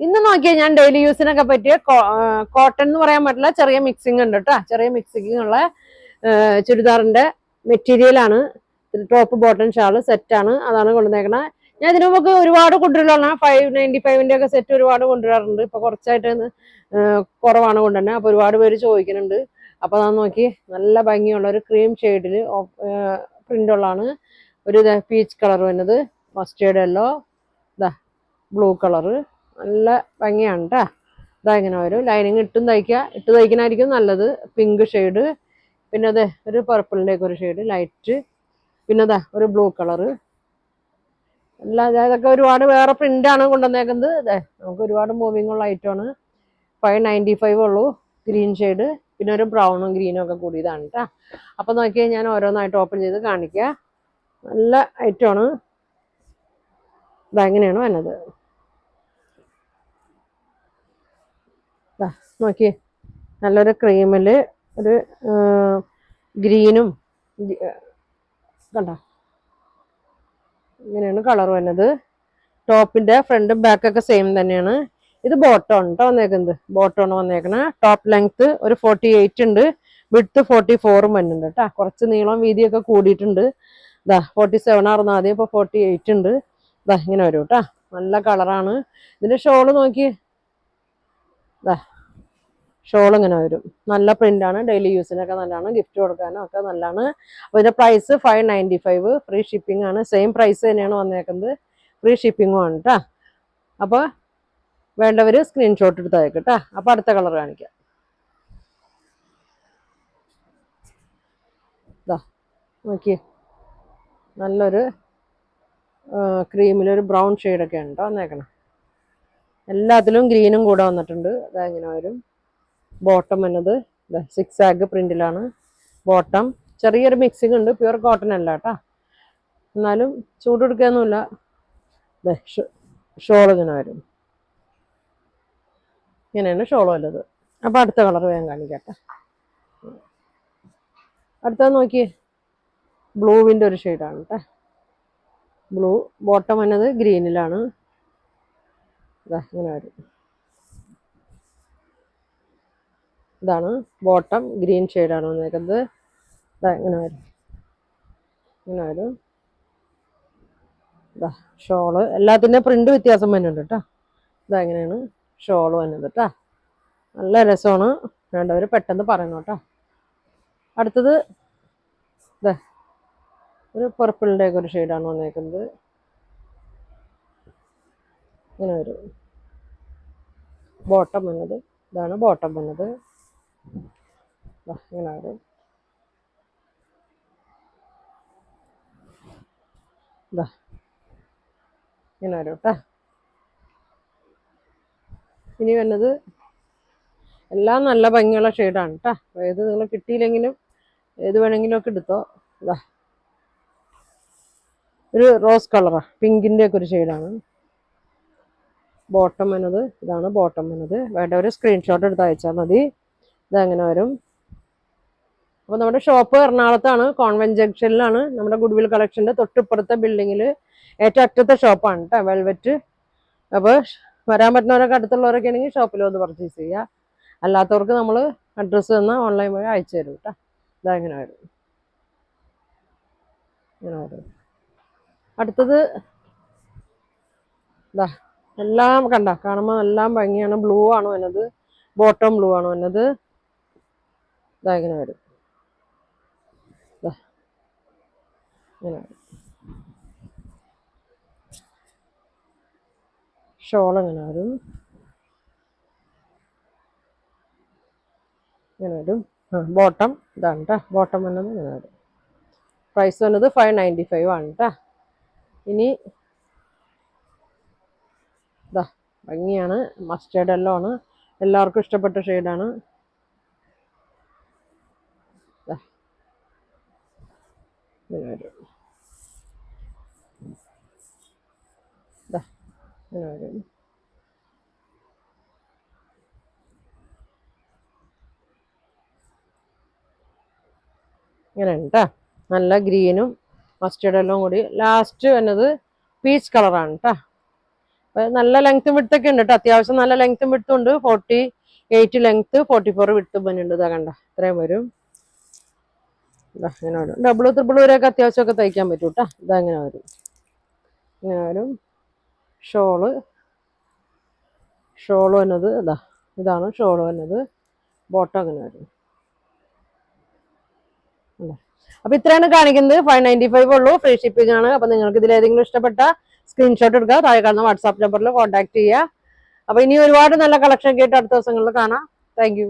ഇന്ന് നോക്കിയാൽ ഞാൻ ഡെയിലി യൂസിനൊക്കെ പറ്റിയ കോട്ടൺ എന്ന് പറയാൻ പറ്റില്ല, ചെറിയ മിക്സിംഗ് ഉണ്ട് കേട്ടോ. ചെറിയ മിക്സിംഗ് ഉള്ള ചുരിദാറിന്റെ മെറ്റീരിയൽ ആണ്. ടോപ്പ് ബോട്ടം ഷാള് സെറ്റാണ്, അതാണ് കൊണ്ടുവന്നേക്കണേ. ഞാൻ ഇതിനു മുമ്പ് ഒരുപാട് കൊണ്ടുവരാണ്. 595 ഒക്കെ സെറ്റ് ഒരുപാട് കൊണ്ടുവരാറുണ്ട്. ഇപ്പൊ കുറച്ചായിട്ട് കുറവാണ് കൊണ്ടുതന്നെ. അപ്പൊ ഒരുപാട് പേര് ചോദിക്കുന്നുണ്ട്. അപ്പൊ ഞാൻ നോക്കി നല്ല ഭംഗിയുള്ള ഒരു ക്രീം ഷെയ്ഡില് പ്രിന്റ് ഉള്ളതാണ്. ഒരു പീച്ച് കളർ വരുന്നത്, മസ്റ്റേർഡ് യെല്ലോ, ബ്ലൂ കളറ്, നല്ല ഭംഗിയാണ് കേട്ടാ. ഇതാ ഇങ്ങനെ വരും. ലൈനിങ് ഇട്ട് തയ്ക്കണായിരിക്കും നല്ലത്. പിങ്ക് ഷെയ്ഡ്, പിന്നെ അതെ ഒരു പർപ്പിളിന്റെ ഒക്കെ ഒരു ഷെയ്ഡ് ലൈറ്റ്, പിന്നെ അതാ ഒരു ബ്ലൂ കളറ്. എല്ലാം ഇതൊക്കെ ഒരുപാട് വേറെ പ്രിന്റ് ആണ് കൊണ്ടുവന്നേക്കുന്നത്. അതെ നമുക്ക് ഒരുപാട് മൂവിങ് ഉള്ള ഐറ്റമാണ്. 595 ഉള്ളൂ. ഗ്രീൻ ഷെയ്ഡ്, പിന്നെ ഒരു ബ്രൗണും ഗ്രീനും ഒക്കെ കൂടിയതാണ് കേട്ടാ. അപ്പൊ നോക്കിയാൽ ഞാൻ ഓരോന്നായിട്ട് ഓപ്പൺ ചെയ്ത് കാണിക്കുക. നല്ല ഐറ്റമാണ്. ഇതെങ്ങനെയാണ് വന്നത് നോക്കിയേ. നല്ലൊരു ക്രീമില് ഒരു ഗ്രീനും കണ്ട, ഇങ്ങനെയാണ് കളർ വന്നത്. ടോപ്പിന്റെ ഫ്രണ്ടും ബാക്കൊക്കെ സെയിം തന്നെയാണ്. ഇത് ബോട്ടം കേട്ടോ വന്നേക്കുന്നത്. ബോട്ടമാണ് വന്നേക്കണേ. ടോപ്പ് ലെങ്ത് ഒരു 48 ഉണ്ട്, വിഡ്ത്ത് 44 വരുന്നുണ്ട് കേട്ടാ. കുറച്ച് നീളം വീതിയൊക്കെ കൂടിയിട്ടുണ്ട്. 47 ആയിരുന്നു ആദ്യം, ഇപ്പൊ 48 ഉണ്ട്. ഇങ്ങനെ വരും കേട്ടാ. നല്ല കളറാണ്. ഇതിന്റെ ഷോള് നോക്കി, ഷോൾ ഇങ്ങനെ വരും. നല്ല പ്രിന്റ് ആണ്. ഡെയിലി യൂസിനൊക്കെ നല്ലതാണ്. ഗിഫ്റ്റ് കൊടുക്കാനും ഒക്കെ നല്ലതാണ്. അപ്പൊ ഇതിന്റെ പ്രൈസ് 595. ഫ്രീ ഷിപ്പിംഗ് ആണ്. സെയിം പ്രൈസ് തന്നെയാണ് വന്നേക്കുന്നത്. ഫ്രീ ഷിപ്പിംഗും ആണ് കേട്ടാ. അപ്പൊ വേണ്ടവര് സ്ക്രീൻഷോട്ട് എടുത്ത് അയക്കട്ടാ. അപ്പൊ അടുത്ത കളർ കാണിക്കാം. നോക്കിയേ, നല്ലൊരു ക്രീമിലൊരു ബ്രൗൺ ഷെയ്ഡൊക്കെ ഉണ്ടോ വന്നേക്കണം. എല്ലാത്തിലും ഗ്രീനും കൂടെ വന്നിട്ടുണ്ട്. ഇങ്ങനെ വരും. ബോട്ടം എന്നത് 6 ആഗ് പ്രിന്റിലാണ് ബോട്ടം. ചെറിയൊരു മിക്സിംഗ് ഉണ്ട്, പ്യുവർ കോട്ടൺ അല്ല കേട്ടാ. എന്നാലും ചൂട് എടുക്കാനൊന്നുമില്ല. ഷോൾ ഇങ്ങനെ വരും. ഇങ്ങനെയാണ് ഷോൾ വല്ലത്. അപ്പൊ അടുത്ത കളർ വേഗം കാണിക്കട്ടെ. അടുത്തത് നോക്കിയേ, ബ്ലൂവിന്റെ ഒരു ഷെയ്ഡാണ് കേട്ടോ. ബ്ലൂ ബോട്ടം എന്നത് ഗ്രീനിലാണ്. ഇങ്ങനെ വരും. ഇതാണ് ബോട്ടം, ഗ്രീൻ ഷെയ്ഡാണ് വന്നേക്കുന്നത്. ഇങ്ങനെ വരും. ഇങ്ങനെ വരും. ഷോള് എല്ലാത്തിൻ്റെ പ്രിന്റ് വ്യത്യാസം വരുന്നുണ്ട് കേട്ടോ. ഇതെങ്ങനെയാണ് ഷോള് വന്നത് കേട്ടോ. നല്ല രസമാണ്. വേണ്ടവർ പെട്ടെന്ന് പറയണം കേട്ടോ. അടുത്തത് ഒരു പർപ്പിളിൻ്റെ ഒക്കെ ഒരു ഷെയ്ഡാണ് വന്നേക്കുന്നത്. ഇങ്ങനെ വരും. ബോട്ടം വന്നത് ഇതാണ്. ബോട്ടം വന്നത് ഇങ്ങനെ വരും. ഇങ്ങനെ വരും കേട്ടോ. ഇനി വന്നത് എല്ലാം നല്ല ഭംഗിയുള്ള ഷെയ്ഡാണ് കേട്ടോ. ഏത് നിങ്ങൾ കിട്ടിയില്ലെങ്കിലും ഏത് വേണമെങ്കിലും ഒക്കെ എടുത്തോ. ഒരു റോസ് കളറാ, പിങ്കിൻ്റെ ഒക്കെ ഒരു ഷെയ്ഡാണ്. ബോട്ടം എന്നത് ഇതാണ്. ബോട്ടം എന്നത് വേണ്ട ഒരു സ്ക്രീൻഷോട്ട് എടുത്ത് അയച്ചാൽ മതി. ഇതങ്ങനെ വരും. അപ്പോൾ നമ്മുടെ ഷോപ്പ് എറണാകുളത്താണ്, കോൺവെന്റ് ജംഗ്ഷനിലാണ്. നമ്മുടെ ഗുഡ്വിൽ കളക്ഷൻ്റെ തൊട്ടിപ്പുറത്തെ ബിൽഡിങ്ങിൽ ഏറ്റവും അറ്റത്തെ ഷോപ്പാണ് കേട്ടോ, വെൽവെറ്റ്. അപ്പോൾ വരാൻ പറ്റുന്നവരൊക്കെ അടുത്തുള്ളവരൊക്കെ ആണെങ്കിൽ ഷോപ്പിൽ വന്ന് പർച്ചേസ് ചെയ്യുക. അല്ലാത്തവർക്ക് നമ്മൾ അഡ്രസ്സ് തന്നാൽ ഓൺലൈൻ വഴി അയച്ചു തരും കേട്ടോ. ഇങ്ങനെ വരും. ഇങ്ങനെ വരും. അടുത്തത് എല്ലാം കാണുമ്പോൾ എല്ലാം ഭംഗിയാണ്. ബ്ലൂ ആണ് വന്നത്. ബോട്ടം ബ്ലൂ ആണ് വന്നത്. ഇങ്ങനെ വരും. ഇങ്ങനെ വരും. ഷോൾ ഇങ്ങനെ വരും. ഇങ്ങനെ വരും. ബോട്ടം ഇതാണ് കേട്ടോ. ബോട്ടം വന്നത് ഇങ്ങനെ വരും. പ്രൈസ് വന്നത് 595 ആണ് കേട്ടോ. ഇനി ഭംഗിയാണ്. മസ്റ്റേർഡ് യെല്ലോ ആണ്. എല്ലാവർക്കും ഇഷ്ടപ്പെട്ട ഷെയ്ഡാണ്. ഇങ്ങനെ വരും. ഇങ്ങനെ വരും. ഇങ്ങനെ ഉണ്ട് കേട്ടോ. നല്ല ഗ്രീനും മസ്റ്റേർഡ് എല്ലാം കൂടി. ലാസ്റ്റ് വന്നത് പീച്ച് കളറാണ് കേട്ടോ. നല്ല ലെങ്ത്തും വിടുത്തൊക്കെ ഉണ്ട് കേട്ടോ. അത്യാവശ്യം നല്ല ലെങ്ത്തും വിടുത്തും ഉണ്ട്. 48 ലെങ്ത്ത്, 44 വിടുത്ത് ബനിയുണ്ട്. ഇതാ കണ്ട ഇത്രയും വരും. ഇങ്ങനെ വരും. ഡബിൾ ട്രിപ്പിൾ വരെയൊക്കെ അത്യാവശ്യമൊക്കെ തയ്ക്കാൻ പറ്റും കേട്ടോ. ഇതാ ഇങ്ങനെ വരും. ഇങ്ങനെ വരും. ഷോള് എന്നത് ഇതാണ് ഷോള് എന്നത്. ബോട്ടം അങ്ങനെ വരും. അപ്പൊ ഇത്രയാണ് കാണിക്കുന്നത്. 595 ഉള്ളൂ. ഫ്രീ ഷിപ്പിംഗ് ആണ്. അപ്പൊ നിങ്ങൾക്ക് ഇതിൽ ഏതെങ്കിലും ഇഷ്ടപ്പെട്ട സ്ക്രീൻഷോട്ട് എടുക്കുക. താഴെ കാണുന്ന വാട്സാപ്പ് നമ്പറിൽ കോൺടാക്ട് ചെയ്യുക. അപ്പൊ ഇനി ഒരുപാട് നല്ല കളക്ഷൻ കേട്ട് അടുത്ത ദിവസങ്ങളിൽ കാണാം. Thank you.